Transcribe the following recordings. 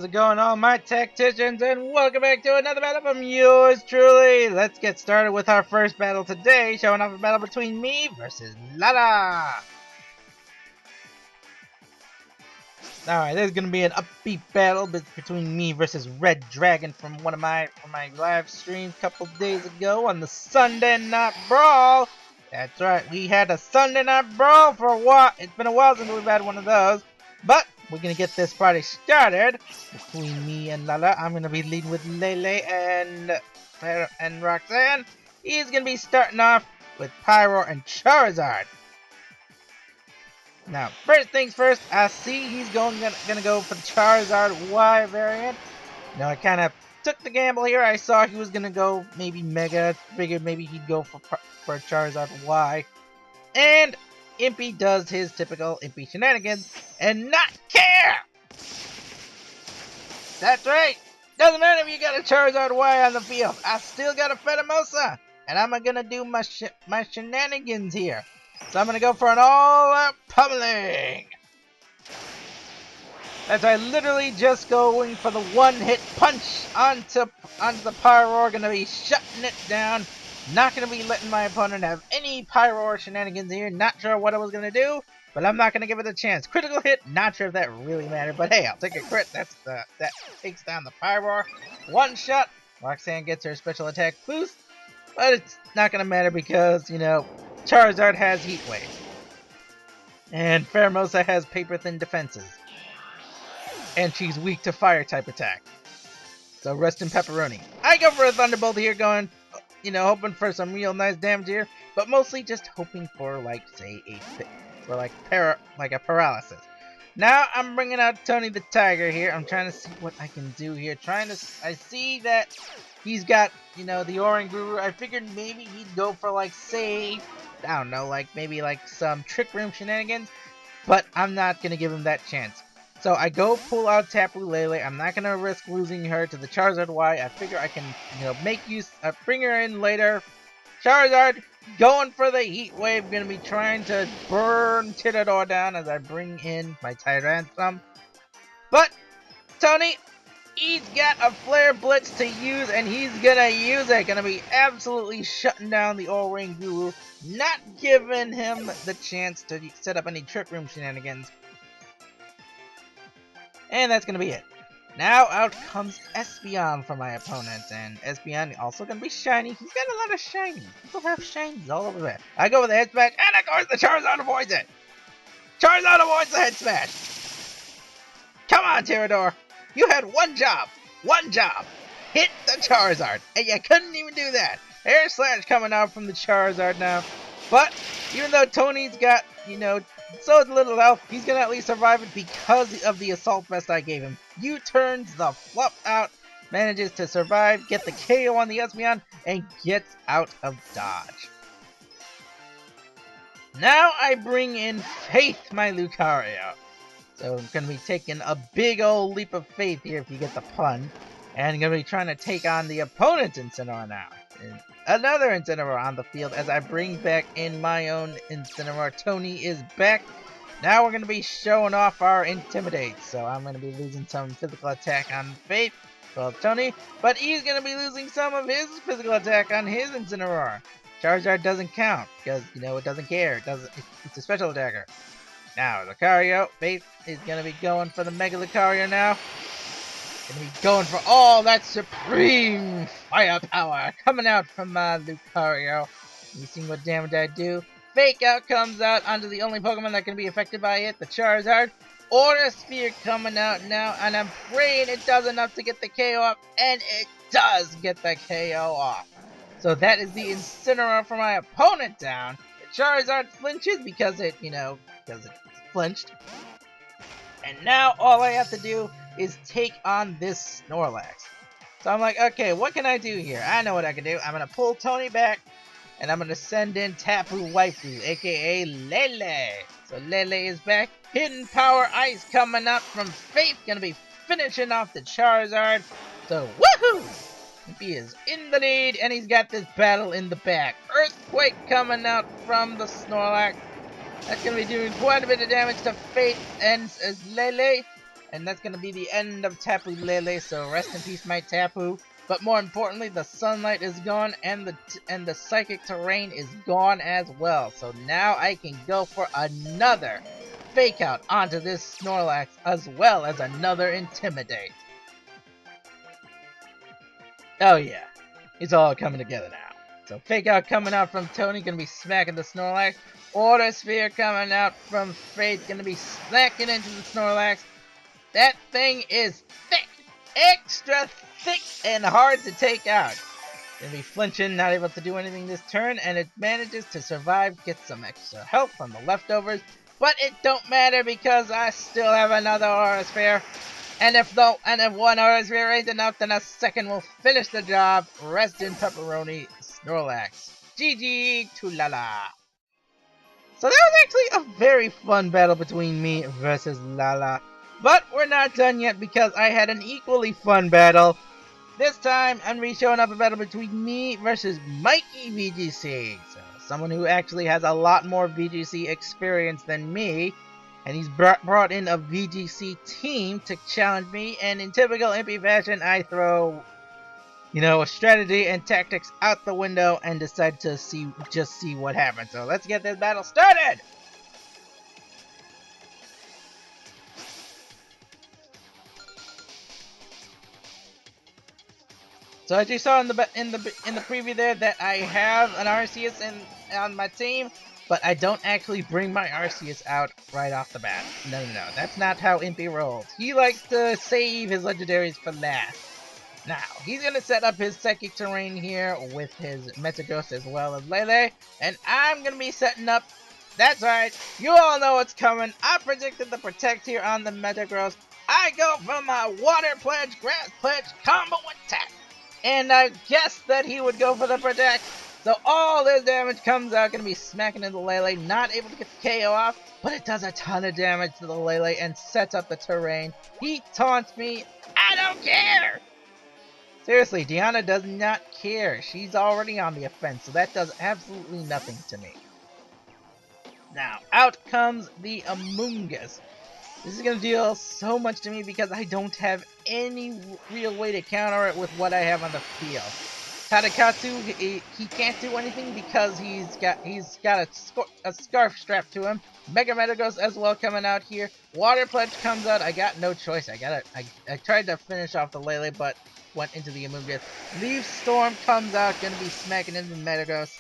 How's it going, all my tacticians, and welcome back to another battle from yours truly. Let's get started with our first battle today, showing off a battle between me versus Lala. Alright, this is gonna be an upbeat battle between me versus Red Dragon from one of my live streams a couple days ago on the Sunday Night Brawl. That's right, we had a Sunday Night Brawl for a while. It's been a while since we've had one of those, but we're gonna get this party started between me and Lala. I'm gonna be leading with Lele and Roxanne. He's gonna be starting off with Pyro and Charizard. Now, first things first, I see he's gonna go for the Charizard Y variant. Now, I kind of took the gamble here. I saw he was gonna go maybe Mega. Figured maybe he'd go for Charizard Y. And Impy does his typical Impy shenanigans and not care! That's right! Doesn't matter if you got a Charizard Y on the field. I still got a Pheromosa! And I'm gonna do my shenanigans here. So I'm gonna go for an all-out pummeling! That's right, literally just going for the one-hit punch onto the Pyro. Gonna be shutting it down. Not going to be letting my opponent have any Pyro or shenanigans here. Not sure what I was going to do, but I'm not going to give it a chance. Critical hit, not sure if that really mattered, but hey, I'll take a crit. That takes down the Pyro. One shot. Roxanne gets her special attack boost, but it's not going to matter because, you know, Charizard has Heat Wave. And Pheromosa has paper-thin defenses. And she's weak to fire-type attack. So rest in pepperoni. I go for a Thunderbolt here going, you know, hoping for some real nice damage here, but mostly just hoping for, like, say, a paralysis. Now I'm bringing out Tony the Tiger here. I'm trying to see what I can do here. I see that he's got, you know, the Orange Guru. I figured maybe he'd go for, like, say, I don't know, like, maybe, like, some Trick Room shenanigans, but I'm not gonna give him that chance. So I go pull out Tapu Lele. I'm not going to risk losing her to the Charizard Y. I figure I can, you know, bring her in later. Charizard going for the Heat Wave. Going to be trying to burn Titador down as I bring in my Tyrantrum. But Tony, he's got a Flare Blitz to use and he's going to use it. Going to be absolutely shutting down the All-Ring Guru. Not giving him the chance to set up any Trick Room shenanigans. And that's going to be it. Now out comes Espeon for my opponent. And Espeon also going to be shiny. He's got a lot of shinies. People have shinies all over there. I go with the head smash. And of course the Charizard avoids it. Charizard avoids the head smash. Come on, Titador. You had one job. One job. Hit the Charizard. And you couldn't even do that. Air Slash coming out from the Charizard now. But even though Tony's got, you know, so little health, he's gonna at least survive it because of the Assault Vest I gave him. U-turns the fluff out, manages to survive, get the KO on the Espeon, and gets out of dodge. Now I bring in Faith, my Lucario. So I'm gonna be taking a big old leap of faith here if you get the pun. And I'm gonna be trying to take on the opponent's Incineroar now. And another Incineroar on the field as I bring back in my own Incineroar. Tony is back. Now we're going to be showing off our Intimidate. So I'm going to be losing some physical attack on Faith, well, Tony. But he's going to be losing some of his physical attack on his Incineroar. Charizard doesn't count because, you know, it doesn't care. It's a special attacker. Now Lucario. Faith is going to be going for the Mega Lucario now. Gonna be going for all that supreme firepower coming out from my Lucario. You see what damage I do? Fake Out comes out onto the only Pokemon that can be affected by it, the Charizard. Order Sphere coming out now, and I'm praying it does enough to get the KO off, and it does get the KO off. So that is the Incineroar for my opponent down. The Charizard flinches because it flinched. And now all I have to do is take on this Snorlax. So I'm like, okay, what can I do here? I know what I can do. I'm going to pull Tony back, and I'm going to send in Tapu Waifu, aka Lele. So Lele is back. Hidden Power Ice coming up from Faith. Going to be finishing off the Charizard. So, woohoo! He is in the lead, and he's got this battle in the back. Earthquake coming out from the Snorlax. That's going to be doing quite a bit of damage to Faith and Lele. and that's gonna be the end of Tapu Lele, so rest in peace my Tapu. But more importantly, the sunlight is gone and the psychic terrain is gone as well. So now I can go for another fake out onto this Snorlax as well as another Intimidate. Oh yeah, it's all coming together now. So fake out coming out from Tony, gonna be smacking the Snorlax. Order Sphere coming out from Faith, gonna be smacking into the Snorlax. That thing is thick, extra thick and hard to take out. Gonna be flinching, not able to do anything this turn, and it manages to survive, get some extra health from the leftovers. But it don't matter because I still have another Aura Sphere. And if one Aura Sphere ain't enough, then a second will finish the job. Rest in pepperoni, Snorlax. GG to Lala. So that was actually a very fun battle between me versus Lala. But we're not done yet because I had an equally fun battle. This time, I'm going to be showing up a battle between me versus MikeyVGC. So, someone who actually has a lot more VGC experience than me. And he's brought in a VGC team to challenge me. And in typical impy fashion, I throw, a strategy and tactics out the window and decide to see what happens. So, let's get this battle started! So as you saw in the preview there, that I have an Arceus on my team, but I don't actually bring my Arceus out right off the bat. No, that's not how Impy rolls. He likes to save his legendaries for last. Now he's gonna set up his psychic terrain here with his Metagross as well as Lele, and I'm gonna be setting up. That's right, you all know what's coming. I predicted the Protect here on the Metagross. I go for my Water Pledge, Grass Pledge combo attack. And I guessed that he would go for the Protect. So all this damage comes out, gonna be smacking into the Lele, not able to get the KO off, but it does a ton of damage to the Lele and sets up the terrain. He taunts me, I don't care! Seriously, Diana does not care. She's already on the offense, so that does absolutely nothing to me. Now, out comes the Amoonguss. This is going to deal so much to me because I don't have any real way to counter it with what I have on the field. Tadakatsu, he can't do anything because he's got a scarf strapped to him. Mega Metagross as well coming out here. Water Pledge comes out. I got no choice. I tried to finish off the Lele, but went into the Amoonguss. Leaf Storm comes out, gonna be smacking into the Metagross.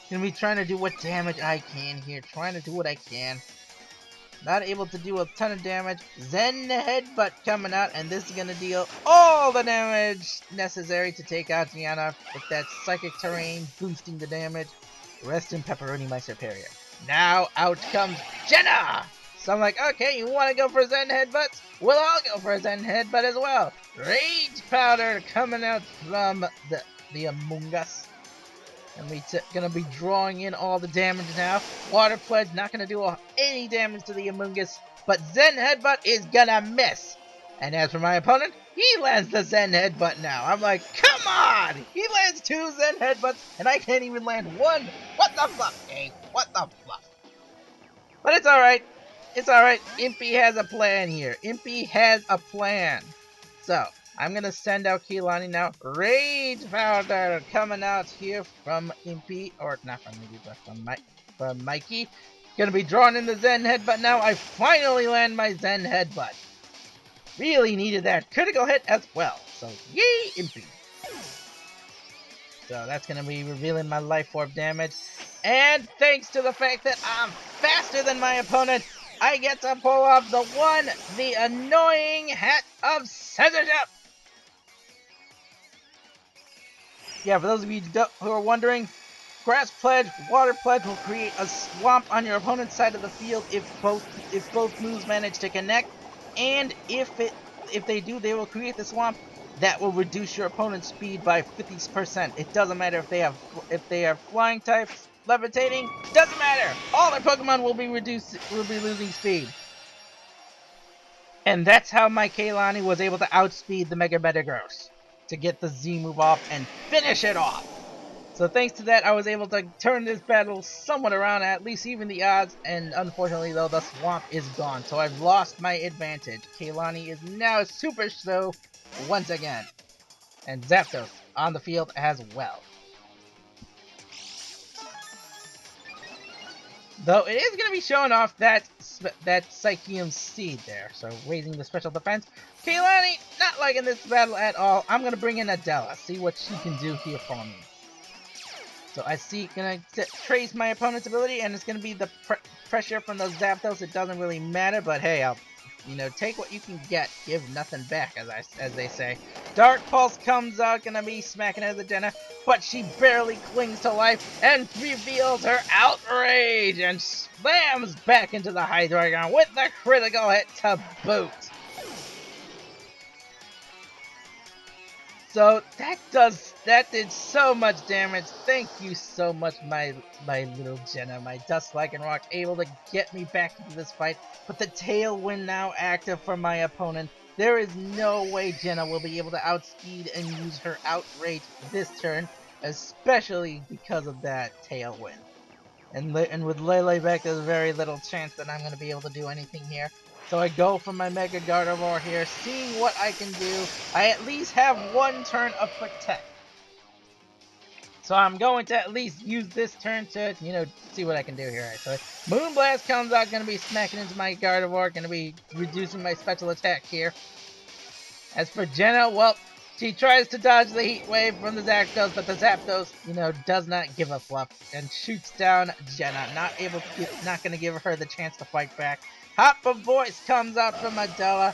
Gonna be trying to do what damage I can here. Trying to do what I can. Not able to do a ton of damage. Zen Headbutt coming out, and this is going to deal all the damage necessary to take out Diana with that Psychic Terrain boosting the damage. Rest in pepperoni, my superior. Now out comes Jenna! So I'm like, okay, you want to go for Zen Headbutts? We'll all go for a Zen Headbutt as well. Rage Powder coming out from the Amoonguss. And we're gonna be drawing in all the damage now. Water Pledge not gonna do any damage to the Amoonguss, but Zen Headbutt is gonna miss. And as for my opponent, he lands the Zen Headbutt now. I'm like, come on! He lands 2 Zen Headbutts, and I can't even land 1. What the fluff, game? What the fluff? But it's alright. It's alright. Impy has a plan here. Impy has a plan. So, I'm going to send out Keelani now. Rage Powder coming out here from Impy, or not from Impy, but from Mikey. Going to be drawing in the Zen Headbutt now. I finally land my Zen Headbutt. Really needed that critical hit as well. So, yay, Impy. So, that's going to be revealing my Life Orb damage. And thanks to the fact that I'm faster than my opponent, I get to pull off the annoying Hat of Censorship. Yeah, for those of you who are wondering, Grass Pledge, Water Pledge will create a swamp on your opponent's side of the field if both moves manage to connect, and if they do, they will create the swamp that will reduce your opponent's speed by 50%. It doesn't matter if they are flying types, levitating, doesn't matter. All their Pokemon will be losing speed. And that's how my Keilani was able to outspeed the Mega Metagross to get the Z move off and finish it off. So thanks to that, I was able to turn this battle somewhat around, at least even the odds, and unfortunately though, the swamp is gone, so I've lost my advantage. Kaylani is now super slow once again, and Zapdos on the field as well. Though it is going to be showing off that Psychium Seed there, so raising the special defense. Kaylani, not liking this battle at all. I'm going to bring in Adela, see what she can do here for me. So I see, gonna trace my opponent's ability, and it's gonna be the pressure from those Zapdos. It doesn't really matter, but hey, I'll, take what you can get, give nothing back, as they say. Dark Pulse comes out, gonna be smacking at the Jenna, but she barely clings to life and reveals her outrage and slams back into the Hydreigon with the critical hit to boot. So that did so much damage. Thank you so much, my little Jenna, my Dust Lycanroc, able to get me back into this fight. But the Tailwind now active for my opponent. There is no way Jenna will be able to outspeed and use her outrage this turn, especially because of that Tailwind. And with Lele back, there's very little chance that I'm going to be able to do anything here. So I go for my Mega Gardevoir here, seeing what I can do. I at least have one turn of Protect. So I'm going to at least use this turn to, see what I can do here. Right, so Moonblast comes out, going to be smacking into my Gardevoir, going to be reducing my special attack here. As for Jenna, well, she tries to dodge the Heat Wave from the Zapdos, but the Zapdos, does not give a fluff and shoots down Jenna. Not going to give her the chance to fight back. Hop of Voice comes out from Adela.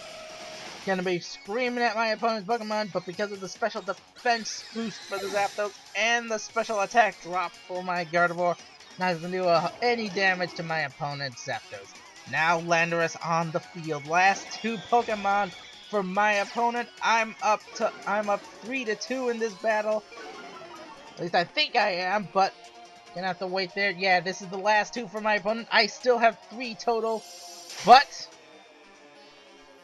Gonna be screaming at my opponent's Pokemon, but because of the special defense boost for the Zapdos and the special attack drop for my Gardevoir, not gonna do any damage to my opponent's Zapdos. Now Landorus on the field. Last two Pokemon for my opponent. I'm up 3-2 in this battle. At least I think I am, but gonna have to wait there. Yeah, this is the last two for my opponent. I still have 3 total, but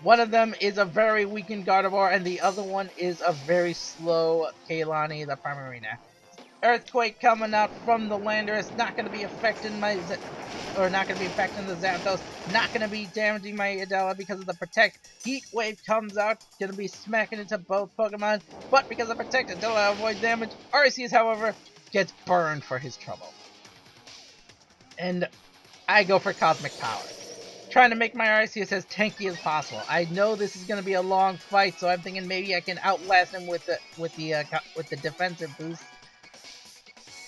one of them is a very weakened Gardevoir, and the other one is a very slow Kaylani, the Primarina. Earthquake coming out from the Landorus, not going to be affecting the Zapdos, not going to be damaging my Adela because of the Protect. Heat Wave comes out, going to be smacking into both Pokemon, but because of Protect, Adela avoids damage. Arceus, however, gets burned for his trouble. And I go for Cosmic Power, trying to make my Arceus as tanky as possible. I know this is going to be a long fight, so I'm thinking maybe I can outlast him with the defensive boost.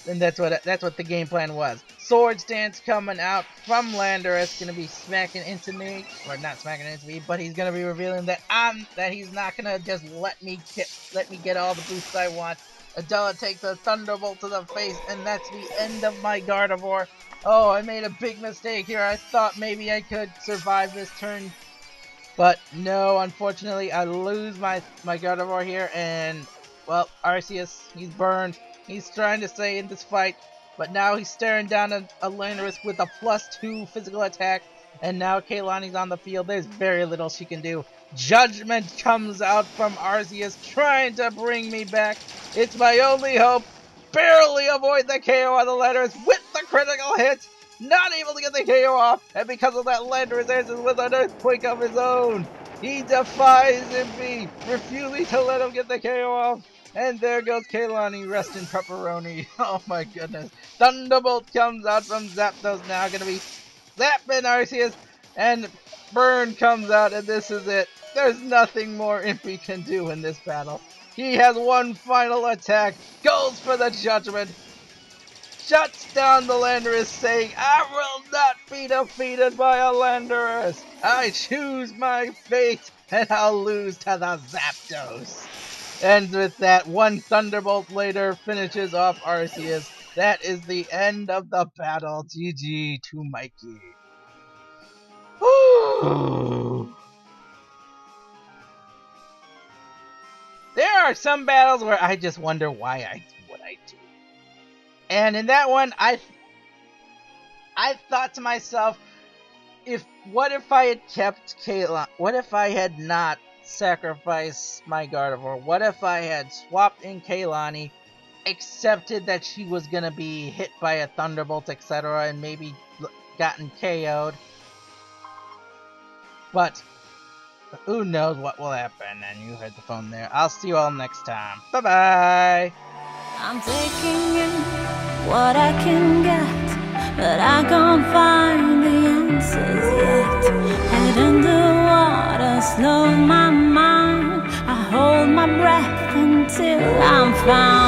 And that's what the game plan was. Swords Dance coming out from Landorus, going to be smacking into me, or not smacking into me, but he's going to be revealing that he's not going to just let me get all the boosts I want. Adela takes a Thunderbolt to the face, and that's the end of my Gardevoir. Oh, I made a big mistake here. I thought maybe I could survive this turn, but no, unfortunately, I lose my Gardevoir here, and, well, Arceus, he's burned. He's trying to stay in this fight, but now he's staring down a Landorus with a +2 physical attack, and now Kaylani's on the field. There's very little she can do. Judgment comes out from Arceus, trying to bring me back. It's my only hope. Barely avoid the KO on the Landorus with the critical hit. Not able to get the KO off, and because of that, Landorus answers with an Earthquake of his own. He defies Impy, refusing to let him get the KO off. And there goes Kaylani, rest in pepperoni. Oh my goodness. Thunderbolt comes out from Zapdos now, gonna be zapping Arceus, and Burn comes out, and this is it. There's nothing more Impy can do in this battle. He has one final attack, goes for the Judgment, shuts down the Landorus, saying, I will not be defeated by a Landorus. I choose my fate, and I'll lose to the Zapdos. And with that, one Thunderbolt later finishes off Arceus. That is the end of the battle. GG to Mikey. Woo! There are some battles where I just wonder why I do what I do. And in that one, I thought to myself, what if I had kept Kayla? What if I had not sacrificed my Gardevoir? What if I had swapped in Kaylani accepted that she was gonna be hit by a thunderbolt, etc., and maybe gotten KO'd. But who knows what will happen, and you heard the phone there. I'll see you all next time. Bye-bye! I'm taking in what I can get, but I can't find the answers yet. Head underwater, slow my mind. I hold my breath until I'm found.